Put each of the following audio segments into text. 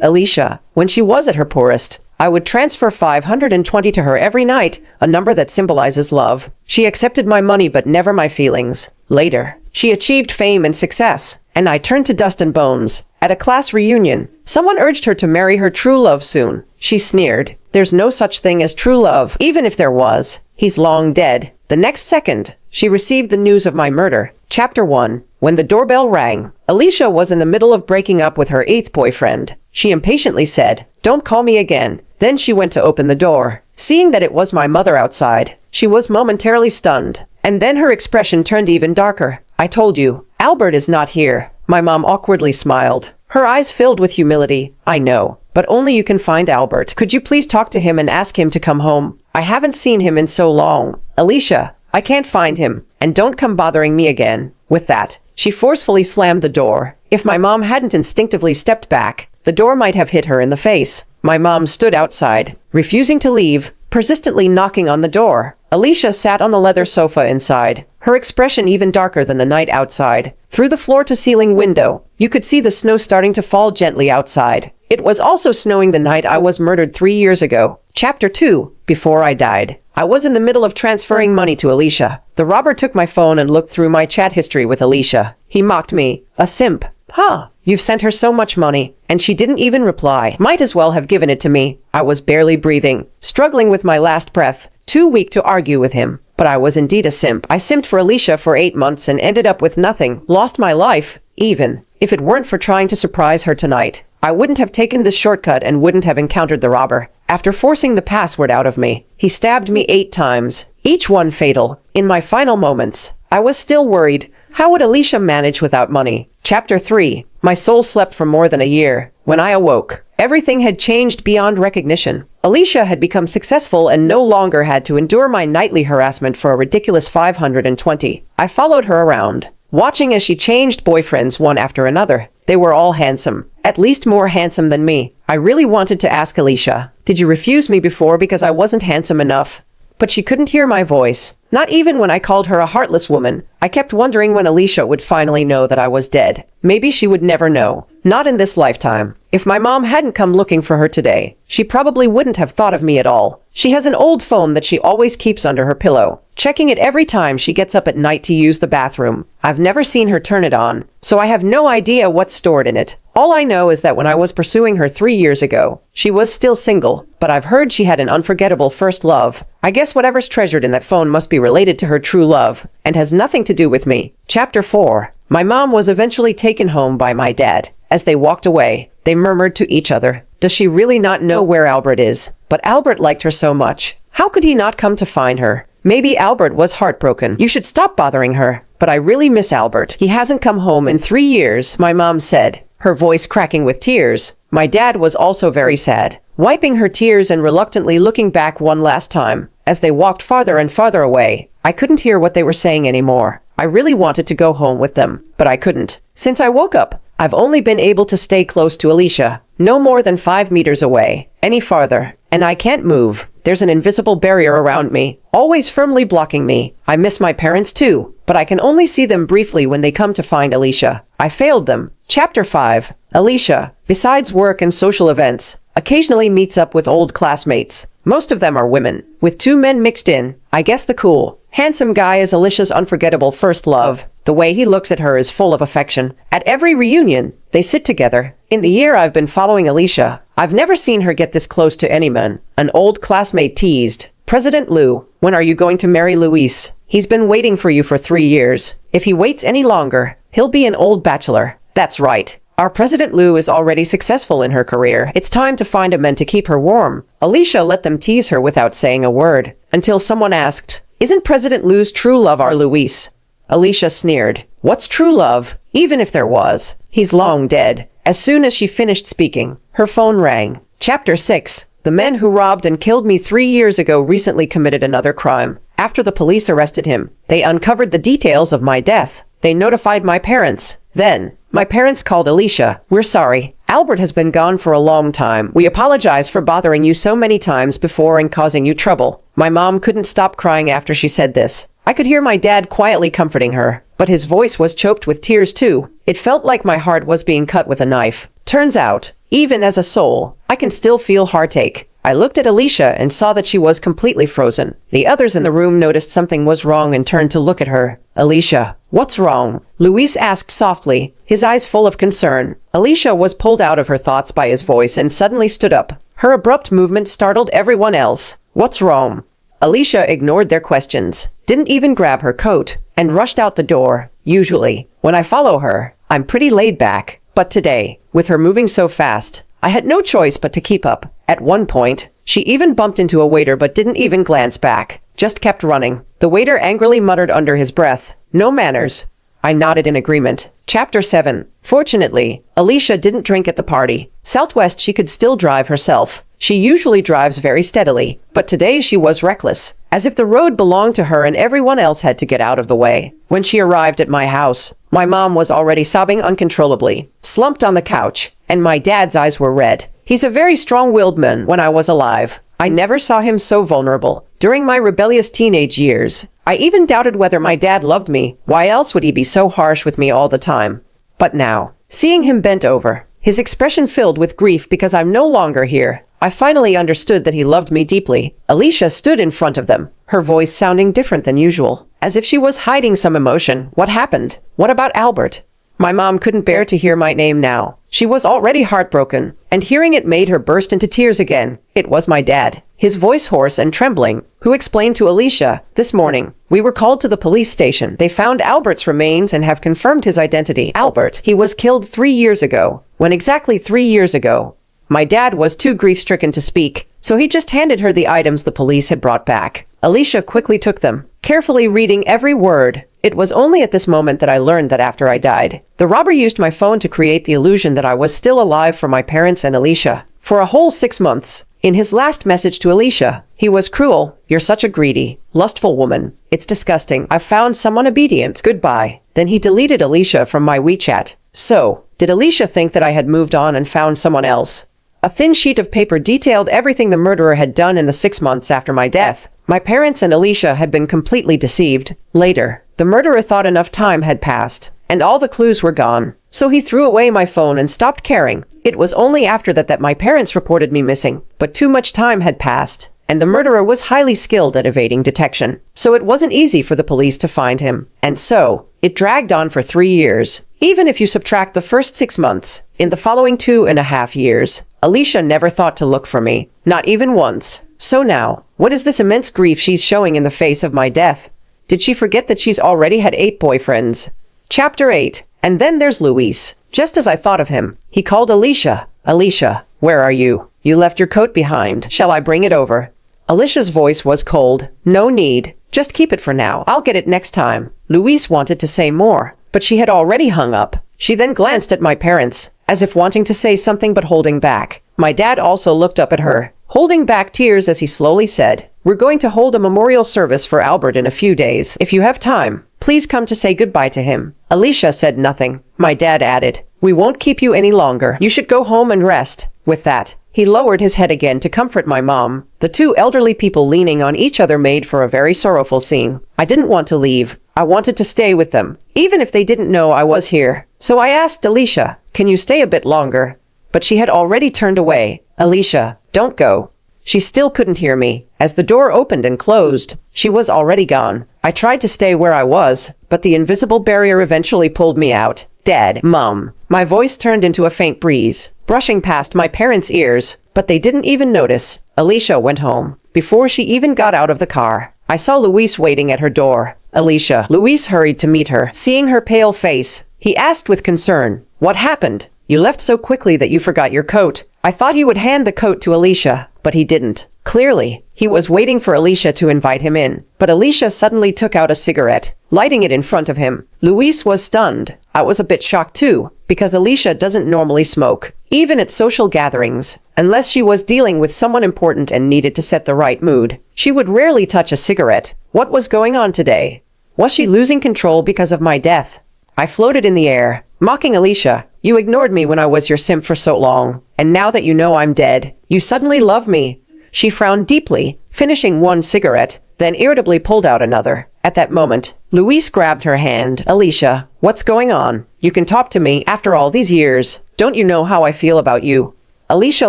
Alicia, when she was at her poorest, I would transfer 520 to her every night, a number that symbolizes love. She accepted my money but never my feelings. Later, she achieved fame and success, and I turned to dust and bones. At a class reunion, someone urged her to marry her true love soon. She sneered, "There's no such thing as true love. Even if there was, he's long dead." The next second, she received the news of my murder. Chapter 1. When the doorbell rang, Alicia was in the middle of breaking up with her 8th boyfriend. She impatiently said, "Don't call me again." Then she went to open the door. Seeing that it was my mother outside, she was momentarily stunned. And then her expression turned even darker. "I told you, Albert is not here." My mom awkwardly smiled, her eyes filled with humility. "I know, but only you can find Albert. Could you please talk to him and ask him to come home? I haven't seen him in so long." "Alicia, I can't find him, and don't come bothering me again." With that, she forcefully slammed the door. If my mom hadn't instinctively stepped back, the door might have hit her in the face. My mom stood outside, refusing to leave, persistently knocking on the door. Alicia sat on the leather sofa inside, her expression even darker than the night outside. Through the floor-to-ceiling window, you could see the snow starting to fall gently outside. It was also snowing the night I was murdered 3 years ago. Chapter 2. Before I died. I was in the middle of transferring money to Alicia. The robber took my phone and looked through my chat history with Alicia. He mocked me. "A simp. Huh, you've sent her so much money, and she didn't even reply. Might as well have given it to me." I was barely breathing, struggling with my last breath, too weak to argue with him. But I was indeed a simp. I simped for Alicia for 8 months and ended up with nothing. Lost my life. Even if it weren't for trying to surprise her tonight, I wouldn't have taken this shortcut and wouldn't have encountered the robber. After forcing the password out of me, he stabbed me 8 times, each one fatal. In my final moments, I was still worried. How would Alicia manage without money? Chapter 3. My soul slept for more than a year. When I awoke, everything had changed beyond recognition. Alicia had become successful and no longer had to endure my nightly harassment for a ridiculous 520. I followed her around, watching as she changed boyfriends one after another. They were all handsome, at least more handsome than me. I really wanted to ask Alicia, "Did you refuse me before because I wasn't handsome enough?" But she couldn't hear my voice, not even when I called her a heartless woman. I kept wondering when Alicia would finally know that I was dead. Maybe she would never know. Not in this lifetime. If my mom hadn't come looking for her today, she probably wouldn't have thought of me at all. She has an old phone that she always keeps under her pillow, checking it every time she gets up at night to use the bathroom. I've never seen her turn it on, so I have no idea what's stored in it. All I know is that when I was pursuing her 3 years ago, she was still single, but I've heard she had an unforgettable first love. I guess whatever's treasured in that phone must be related to her true love, and has nothing to do with me. Chapter 4. My mom was eventually taken home by my dad. As they walked away, they murmured to each other, "Does she really not know where Albert is?" But Albert liked her so much. How could he not come to find her? Maybe Albert was heartbroken. "You should stop bothering her." "But I really miss Albert. He hasn't come home in 3 years," my mom said, her voice cracking with tears. My dad was also very sad, wiping her tears and reluctantly looking back one last time. As they walked farther and farther away, I couldn't hear what they were saying anymore. I really wanted to go home with them, but I couldn't. Since I woke up, I've only been able to stay close to Alicia, no more than 5 meters away. Any farther, and I can't move. There's an invisible barrier around me, always firmly blocking me. I miss my parents too, but I can only see them briefly when they come to find Alicia. I failed them. Chapter 5. Alicia, besides work and social events, occasionally meets up with old classmates. Most of them are women, with 2 men mixed in. I guess the cool, handsome guy is Alicia's unforgettable first love. The way he looks at her is full of affection. At every reunion, they sit together. In the year I've been following Alicia, I've never seen her get this close to any man. An old classmate teased, "President Lou, when are you going to marry Luis? He's been waiting for you for 3 years. If he waits any longer, he'll be an old bachelor." That's right. Our President Lou is already successful in her career. It's time to find a man to keep her warm. Alicia let them tease her without saying a word, until someone asked, "Isn't President Lou's true love our Luis?" Alicia sneered. "What's true love? Even if there was, he's long dead." As soon as she finished speaking, her phone rang. Chapter 6. The men who robbed and killed me 3 years ago recently committed another crime. After the police arrested him, they uncovered the details of my death. They notified my parents. Then, my parents called Alicia. "We're sorry. Albert has been gone for a long time. We apologize for bothering you so many times before and causing you trouble." My mom couldn't stop crying after she said this. I could hear my dad quietly comforting her, but his voice was choked with tears too. It felt like my heart was being cut with a knife. Turns out, Even as a soul, I can still feel heartache. I looked at Alicia and saw that she was completely frozen. The others in the room noticed something was wrong and turned to look at her. Alicia, what's wrong? Luis asked softly, his eyes full of concern. Alicia was pulled out of her thoughts by his voice and suddenly stood up. Her abrupt movement startled everyone else. What's wrong? Alicia ignored their questions, didn't even grab her coat, and rushed out the door. Usually, when I follow her, I'm pretty laid back. But today, with her moving so fast, I had no choice but to keep up. At one point, she even bumped into a waiter but didn't even glance back, just kept running. The waiter angrily muttered under his breath, "No manners." I nodded in agreement. Chapter 7. Fortunately, Alicia didn't drink at the party. Southwest she could still drive herself. She usually drives very steadily, but today she was reckless, as if the road belonged to her and everyone else had to get out of the way. When she arrived at my house, my mom was already sobbing uncontrollably, slumped on the couch, and my dad's eyes were red. He's a very strong-willed man. When I was alive, I never saw him so vulnerable. During my rebellious teenage years, I even doubted whether my dad loved me. Why else would he be so harsh with me all the time? But now, seeing him bent over, his expression filled with grief because I'm no longer here, I finally understood that he loved me deeply. Alicia stood in front of them, her voice sounding different than usual, as if she was hiding some emotion. What happened? What about Albert? My mom couldn't bear to hear my name now. She was already heartbroken, and hearing it made her burst into tears again. It was my dad, his voice hoarse and trembling, who explained to Alicia, "This morning, we were called to the police station. They found Albert's remains and have confirmed his identity. Albert, he was killed 3 years ago." When exactly 3 years ago? My dad was too grief-stricken to speak, so he just handed her the items the police had brought back. Alicia quickly took them, carefully reading every word. It was only at this moment that I learned that after I died, the robber used my phone to create the illusion that I was still alive for my parents and Alicia. For a whole 6 months. In his last message to Alicia, he was cruel. "You're such a greedy, lustful woman. It's disgusting. I've found someone obedient. Goodbye." Then he deleted Alicia from my WeChat. So, did Alicia think that I had moved on and found someone else? A thin sheet of paper detailed everything the murderer had done in the 6 months after my death. My parents and Alicia had been completely deceived. Later, the murderer thought enough time had passed, and all the clues were gone. So he threw away my phone and stopped caring. It was only after that my parents reported me missing, but too much time had passed, and the murderer was highly skilled at evading detection. So it wasn't easy for the police to find him. And so, it dragged on for 3 years. Even if you subtract the first 6 months, in the following 2.5 years, Alicia never thought to look for me, not even once. So now, what is this immense grief she's showing in the face of my death? Did she forget that she's already had 8 boyfriends? Chapter 8. And then there's Luis. Just as I thought of him, he called Alicia. "Alicia, where are you? You left your coat behind. Shall I bring it over?" Alicia's voice was cold. "No need. Just keep it for now. I'll get it next time." Luis wanted to say more, but she had already hung up. She then glanced at my parents, as if wanting to say something but holding back. My dad also looked up at her, holding back tears as he slowly said, "We're going to hold a memorial service for Albert in a few days. If you have time, please come to say goodbye to him." Alicia said nothing. My dad added, "We won't keep you any longer. You should go home and rest." With that, he lowered his head again to comfort my mom. The two elderly people leaning on each other made for a very sorrowful scene. I didn't want to leave. I wanted to stay with them, even if they didn't know I was here. So I asked Alicia, "Can you stay a bit longer?" But she had already turned away. "Alicia, don't go." She still couldn't hear me. As the door opened and closed, she was already gone. I tried to stay where I was, but the invisible barrier eventually pulled me out. "Dad, Mom." My voice turned into a faint breeze, brushing past my parents' ears, but they didn't even notice. Alicia went home. Before she even got out of the car, I saw Luis waiting at her door. "Alicia." Luis hurried to meet her. Seeing her pale face, he asked with concern, "What happened? You left so quickly that you forgot your coat." I thought he would hand the coat to Alicia, but he didn't. Clearly, he was waiting for Alicia to invite him in. But Alicia suddenly took out a cigarette, lighting it in front of him. Luis was stunned. I was a bit shocked too, because Alicia doesn't normally smoke, even at social gatherings. Unless she was dealing with someone important and needed to set the right mood, she would rarely touch a cigarette. What was going on today? Was she losing control because of my death? I floated in the air, mocking Alicia. "You ignored me when I was your simp for so long, and now that you know I'm dead, you suddenly love me." She frowned deeply, finishing one cigarette, then irritably pulled out another. At that moment, Luis grabbed her hand. "Alicia, what's going on? You can talk to me after all these years. Don't you know how I feel about you?" Alicia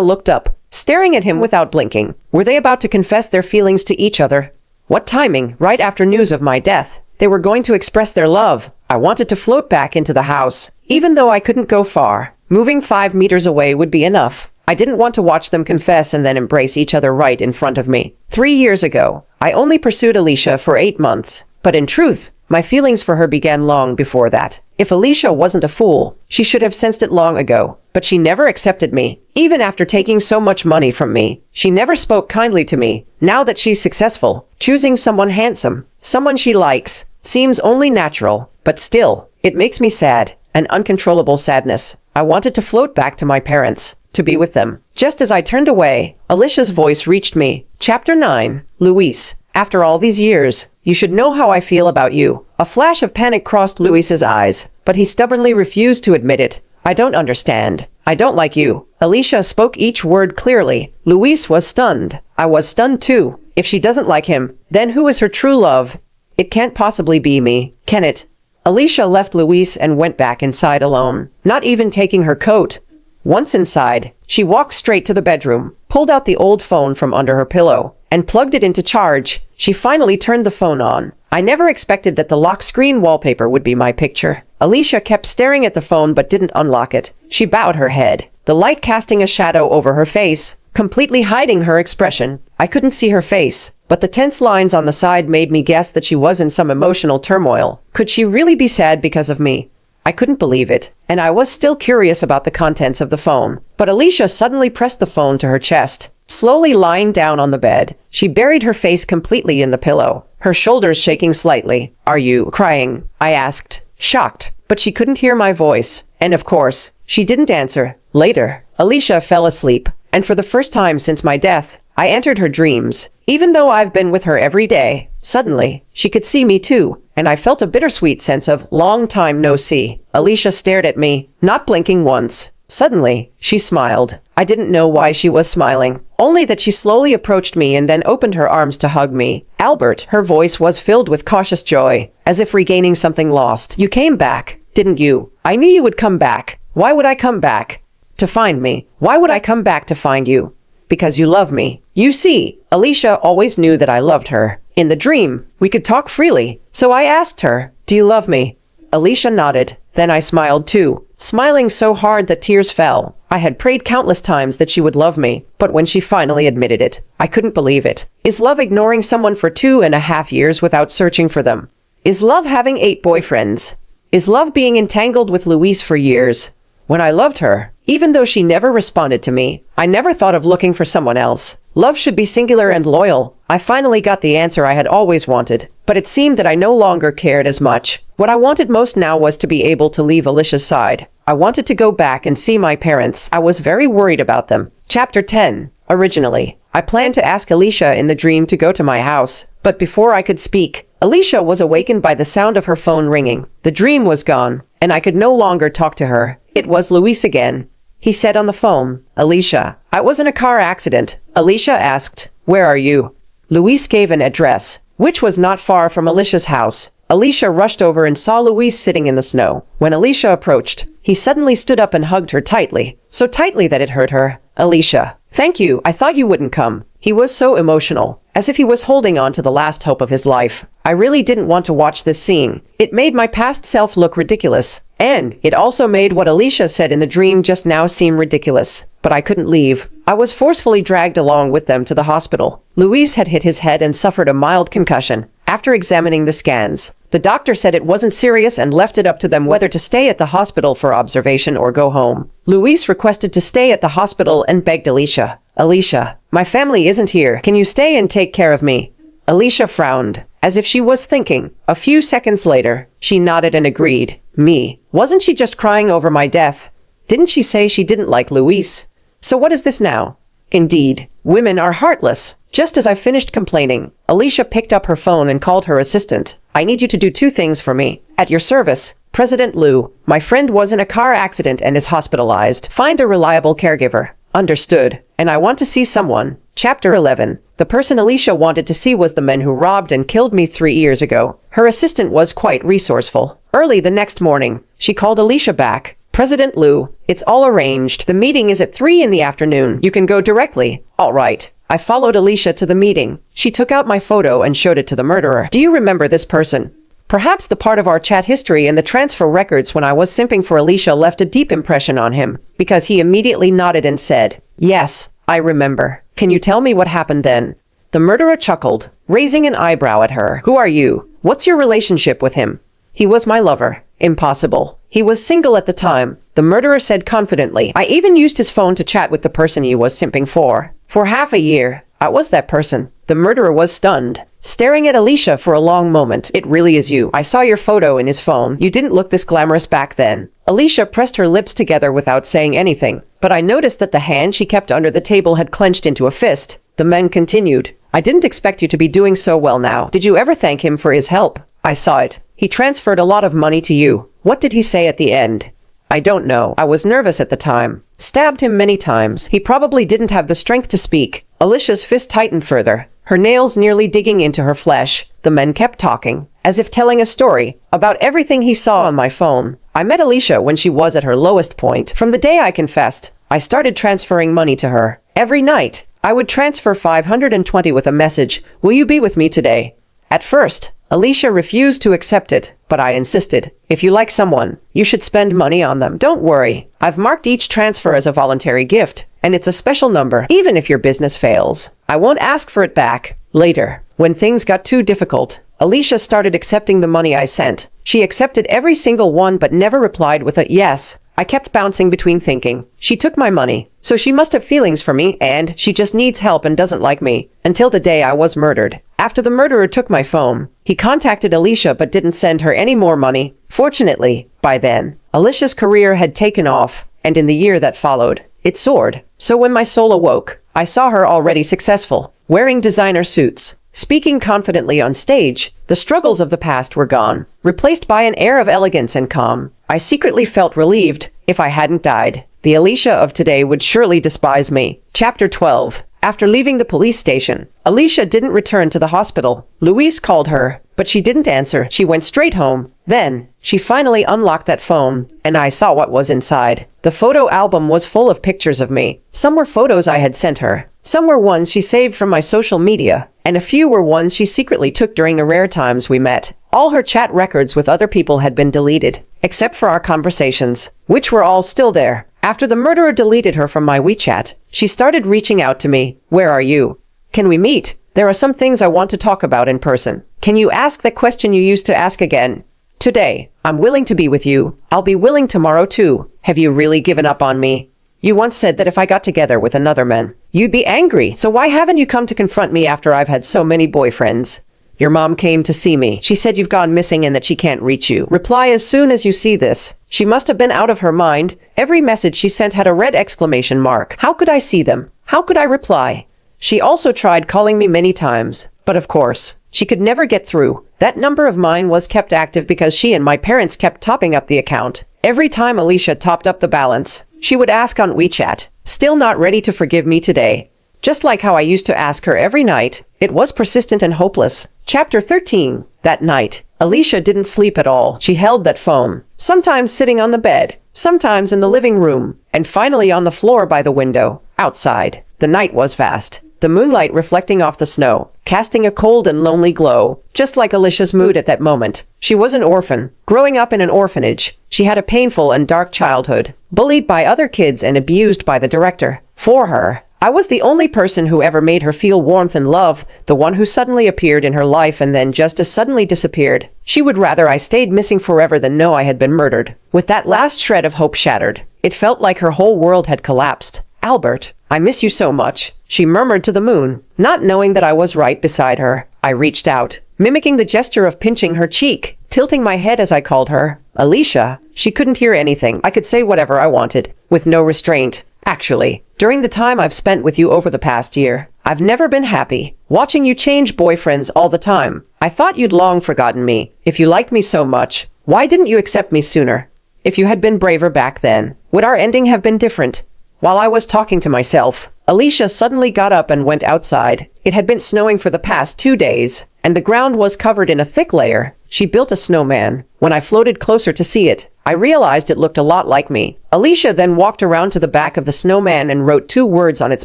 looked up, staring at him without blinking. Were they about to confess their feelings to each other? What timing, right after news of my death. They were going to express their love. I wanted to float back into the house, even though I couldn't go far. Moving 5 meters away would be enough. I didn't want to watch them confess and then embrace each other right in front of me. 3 years ago, I only pursued Alicia for 8 months. But in truth, my feelings for her began long before that. If Alicia wasn't a fool, she should have sensed it long ago. But she never accepted me, even after taking so much money from me. She never spoke kindly to me. Now that she's successful, choosing someone handsome, someone she likes, seems only natural. But still, it makes me sad, an uncontrollable sadness. I wanted to float back to my parents, to be with them. Just as I turned away, Alicia's voice reached me. Chapter 9. Luis. After all these years, you should know how I feel about you. A flash of panic crossed Luis's eyes, but he stubbornly refused to admit it. I don't understand. I don't like you. Alicia spoke each word clearly. Luis was stunned. I was stunned too. If she doesn't like him, then who is her true love? It can't possibly be me, can it? Alicia left Luis and went back inside alone, not even taking her coat. Once inside, she walked straight to the bedroom, pulled out the old phone from under her pillow, and plugged it into charge. She finally turned the phone on. I never expected that the lock screen wallpaper would be my picture. Alicia kept staring at the phone but didn't unlock it. She bowed her head, the light casting a shadow over her face, completely hiding her expression. I couldn't see her face, but the tense lines on the side made me guess that she was in some emotional turmoil. Could she really be sad because of me? I couldn't believe it, and I was still curious about the contents of the phone. But Alicia suddenly pressed the phone to her chest. Slowly lying down on the bed, she buried her face completely in the pillow, her shoulders shaking slightly. "Are you crying?" I asked, shocked. But she couldn't hear my voice, and of course, she didn't answer. Later, Alicia fell asleep, and for the first time since my death, I entered her dreams. Even though I've been with her every day, suddenly, she could see me too, and I felt a bittersweet sense of long time no see. Alicia stared at me, not blinking once. Suddenly, she smiled. I didn't know why she was smiling, only that she slowly approached me and then opened her arms to hug me. "Albert," her voice was filled with cautious joy, as if regaining something lost. "You came back, didn't you? I knew you would come back." "Why would I come back?" "To find me." "Why would I come back to find you?" "Because you love me." You see, Alicia always knew that I loved her. In the dream, we could talk freely, so I asked her, "Do you love me?" Alicia nodded. Then I smiled too, smiling so hard that tears fell. I had prayed countless times that she would love me, but when she finally admitted it, I couldn't believe it. Is love ignoring someone for 2.5 years without searching for them? Is love having 8 boyfriends? Is love being entangled with Luis for years? When I loved her, even though she never responded to me, I never thought of looking for someone else. Love should be singular and loyal. I finally got the answer I had always wanted, but it seemed that I no longer cared as much. What I wanted most now was to be able to leave Alicia's side. I wanted to go back and see my parents. I was very worried about them. Chapter 10. Originally, I planned to ask Alicia in the dream to go to my house, but before I could speak, Alicia was awakened by the sound of her phone ringing. The dream was gone, and I could no longer talk to her. It was Luis again. He said on the phone, "Alicia, I was in a car accident." Alicia asked, "Where are you?" Luis gave an address, which was not far from Alicia's house. Alicia rushed over and saw Luis sitting in the snow. When Alicia approached, he suddenly stood up and hugged her tightly, so tightly that it hurt her. "Alicia, thank you. I thought you wouldn't come." He was so emotional, as if he was holding on to the last hope of his life. I really didn't want to watch this scene. It made my past self look ridiculous. And it also made what Alicia said in the dream just now seem ridiculous. But I couldn't leave. I was forcefully dragged along with them to the hospital. Luis had hit his head and suffered a mild concussion. After examining the scans, the doctor said it wasn't serious and left it up to them whether to stay at the hospital for observation or go home. Luis requested to stay at the hospital and begged Alicia, "Alicia, my family isn't here. Can you stay and take care of me?" Alicia frowned, as if she was thinking. A few seconds later, she nodded and agreed. Me. Wasn't she just crying over my death? Didn't she say she didn't like Luis? So what is this now? Indeed, women are heartless. Just as I finished complaining, Alicia picked up her phone and called her assistant. "I need you to do 2 things for me. At your service, President Liu. My friend was in a car accident and is hospitalized. Find a reliable caregiver." Understood. And I want to see someone. Chapter 11. The person Alicia wanted to see was the man who robbed and killed me 3 years ago. Her assistant was quite resourceful. Early the next morning, she called Alicia back. President Lou, it's all arranged. The meeting is at 3 in the afternoon. You can go directly. All right. I followed Alicia to the meeting. She took out my photo and showed it to the murderer. Do you remember this person? Perhaps the part of our chat history and the transfer records when I was simping for Alicia left a deep impression on him, because he immediately nodded and said, "Yes, I remember. Can you tell me what happened then?" The murderer chuckled, raising an eyebrow at her. "Who are you? What's your relationship with him?" "He was my lover." "Impossible. He was single at the time," the murderer said confidently. "I even used his phone to chat with the person he was simping for. For half a year, I was that person." The murderer was stunned, staring at Alicia for a long moment. "It really is you. I saw your photo in his phone. You didn't look this glamorous back then." Alicia pressed her lips together without saying anything, but I noticed that the hand she kept under the table had clenched into a fist. The man continued, "I didn't expect you to be doing so well now. Did you ever thank him for his help?" "I saw it. He transferred a lot of money to you. What did he say at the end?" "I don't know. I was nervous at the time. Stabbed him many times. He probably didn't have the strength to speak." Alicia's fist tightened further, her nails nearly digging into her flesh. The man kept talking, as if telling a story, about everything he saw on my phone. "I met Alicia when she was at her lowest point. From the day I confessed, I started transferring money to her. Every night, I would transfer 520 with a message, 'Will you be with me today?' At first, Alicia refused to accept it, but I insisted. If you like someone, you should spend money on them. Don't worry. I've marked each transfer as a voluntary gift, and it's a special number, even if your business fails. I won't ask for it back." Later, when things got too difficult, Alicia started accepting the money I sent. She accepted every single one but never replied with a yes. I kept bouncing between thinking, she took my money, so she must have feelings for me, and she just needs help and doesn't like me, until the day I was murdered. After the murderer took my phone, he contacted Alicia but didn't send her any more money. Fortunately, by then, Alicia's career had taken off, and in the year that followed, it soared. So when my soul awoke, I saw her already successful, wearing designer suits, speaking confidently on stage. The struggles of the past were gone, replaced by an air of elegance and calm. I secretly felt relieved. If I hadn't died, the Alicia of today would surely despise me. Chapter 12. After leaving the police station, Alicia didn't return to the hospital. Louise called her, but she didn't answer. She went straight home. Then, she finally unlocked that phone, and I saw what was inside. The photo album was full of pictures of me. Some were photos I had sent her. Some were ones she saved from my social media, and a few were ones she secretly took during the rare times we met. All her chat records with other people had been deleted, except for our conversations, which were all still there. After the murderer deleted her from my WeChat, she started reaching out to me. "Where are you? Can we meet? There are some things I want to talk about in person. Can you ask the question you used to ask again? Today, I'm willing to be with you. I'll be willing tomorrow too. Have you really given up on me? You once said that if I got together with another man, you'd be angry. So why haven't you come to confront me after I've had so many boyfriends? Your mom came to see me. She said you've gone missing and that she can't reach you. Reply as soon as you see this." She must have been out of her mind. Every message she sent had a red exclamation mark. How could I see them? How could I reply? She also tried calling me many times, but of course, she could never get through. That number of mine was kept active because she and my parents kept topping up the account. Every time Alicia topped up the balance, she would ask on WeChat, "Still not ready to forgive me today?" Just like how I used to ask her every night. It was persistent and hopeless. Chapter 13. That night, Alicia didn't sleep at all. She held that phone, sometimes sitting on the bed, sometimes in the living room, and finally on the floor by the window. Outside, the night was vast, the moonlight reflecting off the snow, casting a cold and lonely glow, just like Alicia's mood at that moment. She was an orphan, growing up in an orphanage. She had a painful and dark childhood, bullied by other kids and abused by the director. For her, I was the only person who ever made her feel warmth and love, the one who suddenly appeared in her life and then just as suddenly disappeared. She would rather I stayed missing forever than know I had been murdered. With that last shred of hope shattered, it felt like her whole world had collapsed. "Albert, I miss you so much," she murmured to the moon. Not knowing that I was right beside her, I reached out, mimicking the gesture of pinching her cheek, tilting my head as I called her. "Alicia." She couldn't hear anything. I could say whatever I wanted, with no restraint. Actually, during the time I've spent with you over the past year, I've never been happy. Watching you change boyfriends all the time. I thought you'd long forgotten me. If you liked me so much, why didn't you accept me sooner? If you had been braver back then, would our ending have been different? While I was talking to myself, Alicia suddenly got up and went outside. It had been snowing for the past 2 days, and the ground was covered in a thick layer. She built a snowman. When I floated closer to see it, I realized it looked a lot like me. Alicia then walked around to the back of the snowman and wrote 2 words on its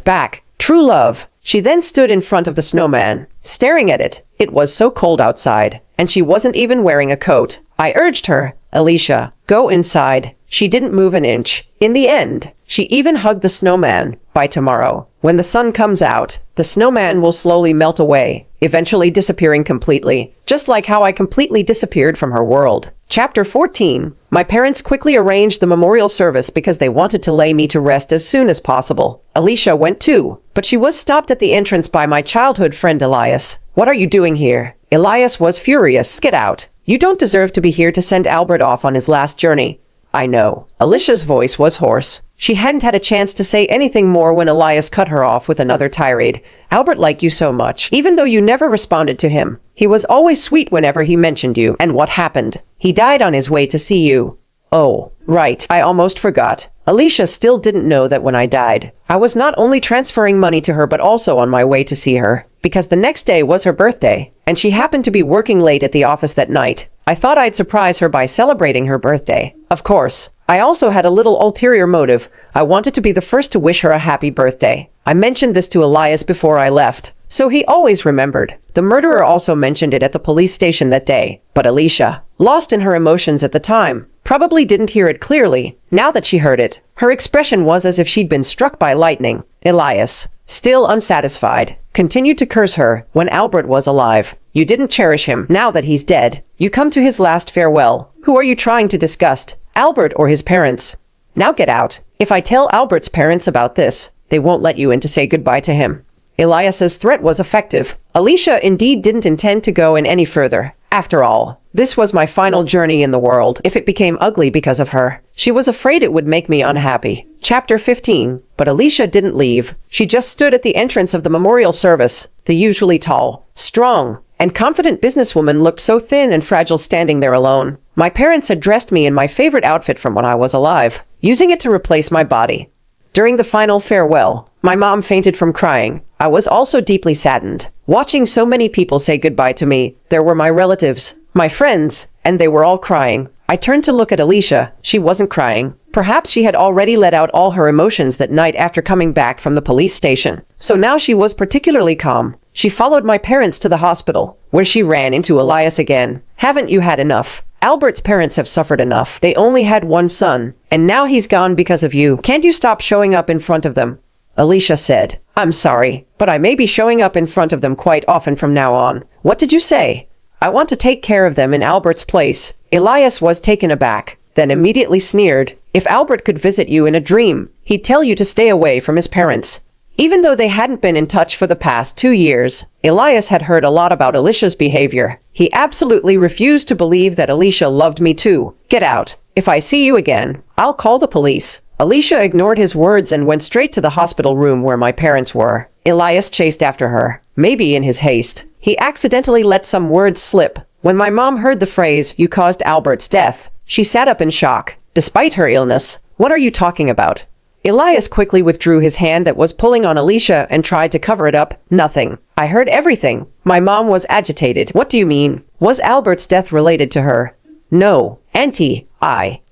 back. True love. She then stood in front of the snowman, staring at it. It was so cold outside, and she wasn't even wearing a coat. I urged her, Alicia, go inside. She didn't move an inch. In the end, she even hugged the snowman. By tomorrow, when the sun comes out, the snowman will slowly melt away, eventually disappearing completely, just like how I completely disappeared from her world. Chapter 14. My parents quickly arranged the memorial service because they wanted to lay me to rest as soon as possible. Alicia went too, but she was stopped at the entrance by my childhood friend Elias. What are you doing here? Elias was furious. Get out. You don't deserve to be here to send Albert off on his last journey. I know. Alicia's voice was hoarse. She hadn't had a chance to say anything more when Elias cut her off with another tirade. Albert liked you so much, even though you never responded to him. He was always sweet whenever he mentioned you. And what happened? He died on his way to see you. Oh, right. I almost forgot. Alicia still didn't know that when I died, I was not only transferring money to her but also on my way to see her, because the next day was her birthday, and she happened to be working late at the office that night. I thought I'd surprise her by celebrating her birthday. Of course, I also had a little ulterior motive. I wanted to be the first to wish her a happy birthday. I mentioned this to Elias before I left, so he always remembered. The murderer also mentioned it at the police station that day, but Alicia, lost in her emotions at the time, probably didn't hear it clearly. Now that she heard it, her expression was as if she'd been struck by lightning. Elias, still unsatisfied, continued to curse her. When Albert was alive, you didn't cherish him. Now that he's dead, you come to his last farewell. Who are you trying to disgust? Albert or his parents? Now get out. If I tell Albert's parents about this, they won't let you in to say goodbye to him. Elias's threat was effective. Alicia indeed didn't intend to go in any further. After all, this was my final journey in the world. If it became ugly because of her, she was afraid it would make me unhappy. Chapter 15. But Alicia didn't leave. She just stood at the entrance of the memorial service. The usually tall, strong, and confident businesswoman looked so thin and fragile standing there alone. My parents had dressed me in my favorite outfit from when I was alive, using it to replace my body. During the final farewell, my mom fainted from crying. I was also deeply saddened. Watching so many people say goodbye to me, there were my relatives, my friends, and they were all crying. I turned to look at Alicia. She wasn't crying. Perhaps she had already let out all her emotions that night after coming back from the police station. So now she was particularly calm. She followed my parents to the hospital, where she ran into Elias again. Haven't you had enough? Albert's parents have suffered enough. They only had one son, and now he's gone because of you. Can't you stop showing up in front of them? Alicia said, I'm sorry, but I may be showing up in front of them quite often from now on. What did you say? I want to take care of them in Albert's place. Elias was taken aback, then immediately sneered. If Albert could visit you in a dream, he'd tell you to stay away from his parents. Even though they hadn't been in touch for the past 2 years, Elias had heard a lot about Alicia's behavior. He absolutely refused to believe that Alicia loved me too. Get out. If I see you again, I'll call the police. Alicia ignored his words and went straight to the hospital room where my parents were. Elias chased after her. Maybe in his haste, he accidentally let some words slip. When my mom heard the phrase, "You caused Albert's death," she sat up in shock. Despite her illness, what are you talking about? Elias quickly withdrew his hand that was pulling on Alicia and tried to cover it up. Nothing. I heard everything. My mom was agitated. What do you mean? Was Albert's death related to her? No. Auntie.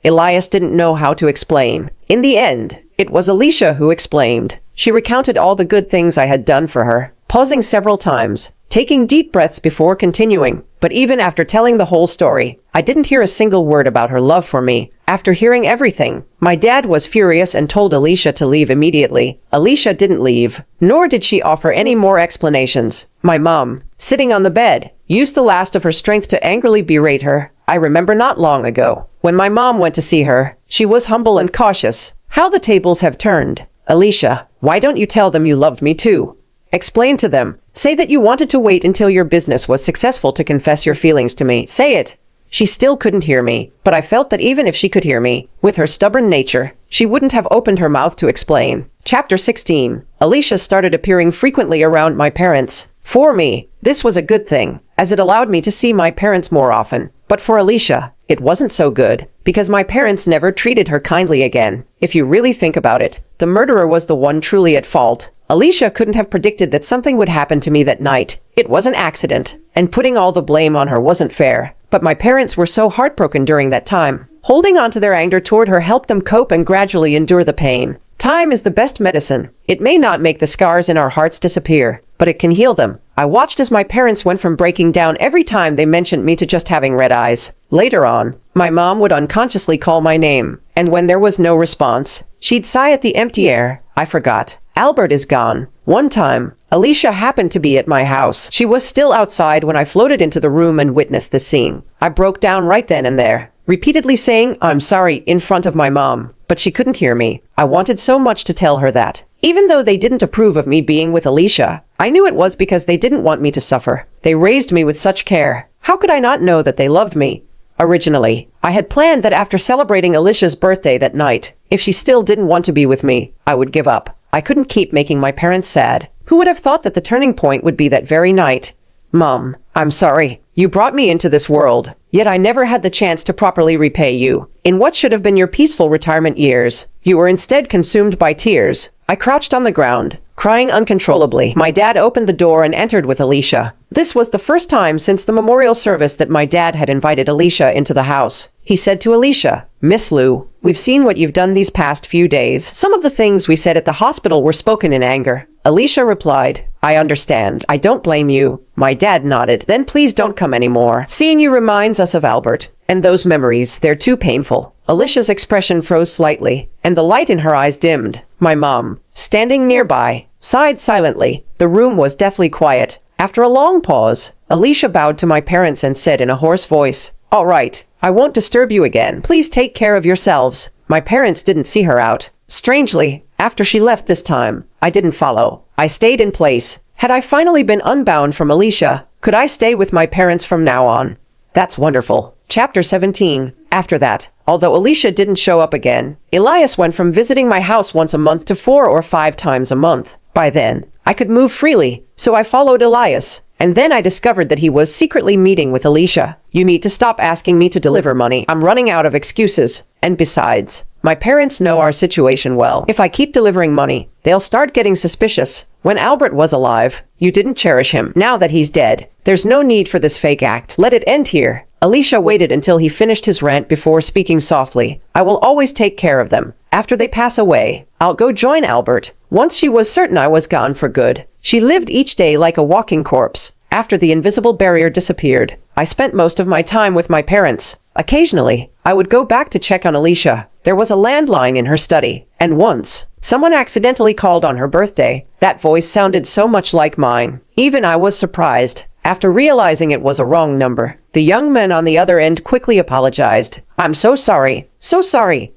Elias didn't know how to explain. In the end, it was Alicia who explained. She recounted all the good things I had done for her, pausing several times, taking deep breaths before continuing. But even after telling the whole story, I didn't hear a single word about her love for me. After hearing everything, my dad was furious and told Alicia to leave immediately. Alicia didn't leave, nor did she offer any more explanations. My mom, sitting on the bed, used the last of her strength to angrily berate her. I remember not long ago, when my mom went to see her, she was humble and cautious. How the tables have turned. Alicia, why don't you tell them you loved me too? Explain to them. Say that you wanted to wait until your business was successful to confess your feelings to me. Say it. She still couldn't hear me, but I felt that even if she could hear me, with her stubborn nature, she wouldn't have opened her mouth to explain. Chapter 16. Alicia started appearing frequently around my parents. For me, this was a good thing, as it allowed me to see my parents more often. But for Alicia, it wasn't so good, because my parents never treated her kindly again. If you really think about it, The murderer was the one truly at fault. Alicia couldn't have predicted that something would happen to me that night. It was an accident, and putting all the blame on her wasn't fair. But my parents were so heartbroken during that time. Holding on to their anger toward her helped them cope and gradually endure the pain. Time is the best medicine. It may not make the scars in our hearts disappear, but it can heal them. I watched as my parents went from breaking down every time they mentioned me to just having red eyes. Later on, my mom would unconsciously call my name, and when there was no response, she'd sigh at the empty air. I forgot. Albert is gone. One time, Alicia happened to be at my house. She was still outside when I floated into the room and witnessed the scene. I broke down right then and there, repeatedly saying, "I'm sorry," in front of my mom. But she couldn't hear me. I wanted so much to tell her that. Even though they didn't approve of me being with Alicia, I knew it was because they didn't want me to suffer. They raised me with such care. How could I not know that they loved me? Originally, I had planned that after celebrating Alicia's birthday that night, if she still didn't want to be with me, I would give up. I couldn't keep making my parents sad. Who would have thought that the turning point would be that very night? Mom, I'm sorry. You brought me into this world, yet I never had the chance to properly repay you. In what should have been your peaceful retirement years, you were instead consumed by tears. I crouched on the ground, crying uncontrollably. My dad opened the door and entered with Alicia. This was the first time since the memorial service that my dad had invited Alicia into the house. He said to Alicia, "Miss Lou, we've seen what you've done these past few days. Some of the things we said at the hospital were spoken in anger." Alicia replied, "I understand. I don't blame you." My dad nodded. "Then please don't come anymore. Seeing you reminds us of Albert. And those memories, they're too painful." Alicia's expression froze slightly, and the light in her eyes dimmed. My mom, standing nearby, sighed silently. The room was deathly quiet. After a long pause, Alicia bowed to my parents and said in a hoarse voice, "All right, I won't disturb you again. Please take care of yourselves." My parents didn't see her out. Strangely, after she left this time, I didn't follow. I stayed in place. Had I finally been unbound from Alicia, could I stay with my parents from now on? That's wonderful. Chapter 17. After that, although Alicia didn't show up again, Elias went from visiting my house once a month to 4 or 5 times a month. By then, I could move freely, so I followed Elias. And then I discovered that he was secretly meeting with Alicia. "You need to stop asking me to deliver money. I'm running out of excuses. And besides, my parents know our situation well. If I keep delivering money, they'll start getting suspicious. When Albert was alive, you didn't cherish him. Now that he's dead, there's no need for this fake act. Let it end here." Alicia waited until he finished his rant before speaking softly. "I will always take care of them. After they pass away, I'll go join Albert." Once she was certain I was gone for good, she lived each day like a walking corpse. After the invisible barrier disappeared, I spent most of my time with my parents. Occasionally, I would go back to check on Alicia. There was a landline in her study, and once, someone accidentally called on her birthday. That voice sounded so much like mine. Even I was surprised. After realizing it was a wrong number, the young man on the other end quickly apologized. "I'm so sorry,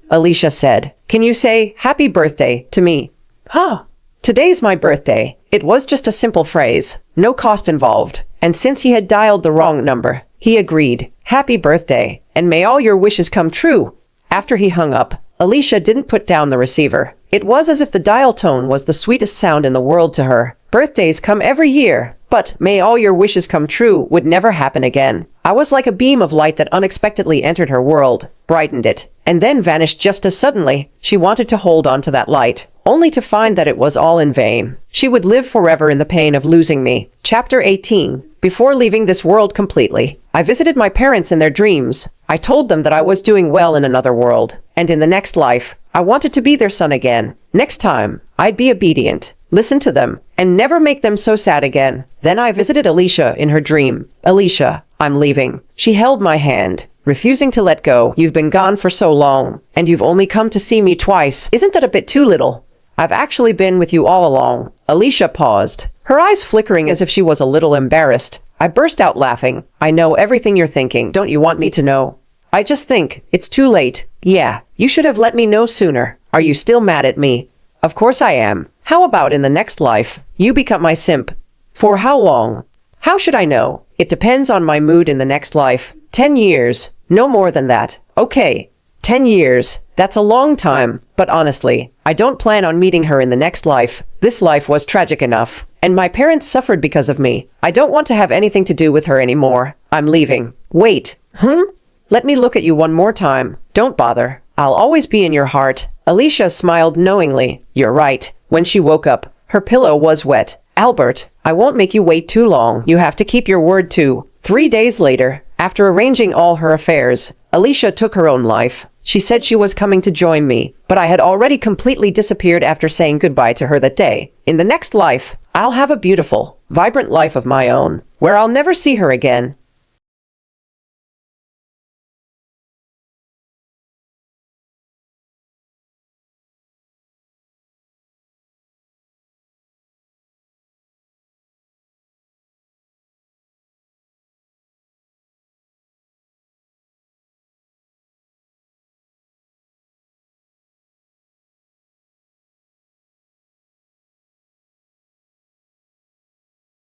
Alicia said. "Can you say happy birthday to me?" "Huh. Today's my birthday." It was just a simple phrase, no cost involved. And since he had dialed the wrong number, he agreed. "Happy birthday, and may all your wishes come true." After he hung up, Alicia didn't put down the receiver. It was as if the dial tone was the sweetest sound in the world to her. Birthdays come every year, but "may all your wishes come true" would never happen again. I was like a beam of light that unexpectedly entered her world, brightened it, and then vanished just as suddenly. She wanted to hold on to that light, only to find that it was all in vain. She would live forever in the pain of losing me. Chapter 18. Before leaving this world completely, I visited my parents in their dreams. I told them that I was doing well in another world, and in the next life, I wanted to be their son again. Next time, I'd be obedient, listen to them, and never make them so sad again. Then I visited Alicia in her dream. "Alicia, I'm leaving." She held my hand, refusing to let go. "You've been gone for so long, and you've only come to see me twice. Isn't that a bit too little? I've actually been with you all along." Alicia paused, her eyes flickering as if she was a little embarrassed. I burst out laughing. "I know everything you're thinking. Don't you want me to know? I just think it's too late." "Yeah, you should have let me know sooner." "Are you still mad at me?" "Of course I am. How about in the next life, you become my simp?" "For how long?" "How should I know? It depends on my mood in the next life. 10 years. No more than that." "Okay. 10 years. That's a long time. But honestly, I don't plan on meeting her in the next life. This life was tragic enough, and my parents suffered because of me. I don't want to have anything to do with her anymore. I'm leaving." "Wait. Let me look at you one more time. Don't bother. I'll always be in your heart." Alicia smiled knowingly. You're right. When she woke up, her pillow was wet. Albert, I won't make you wait too long. You have to keep your word too. 3 days later, after arranging all her affairs, Alicia took her own life. She said she was coming to join me, but I had already completely disappeared after saying goodbye to her that day. In the next life, I'll have a beautiful, vibrant life of my own, where I'll never see her again.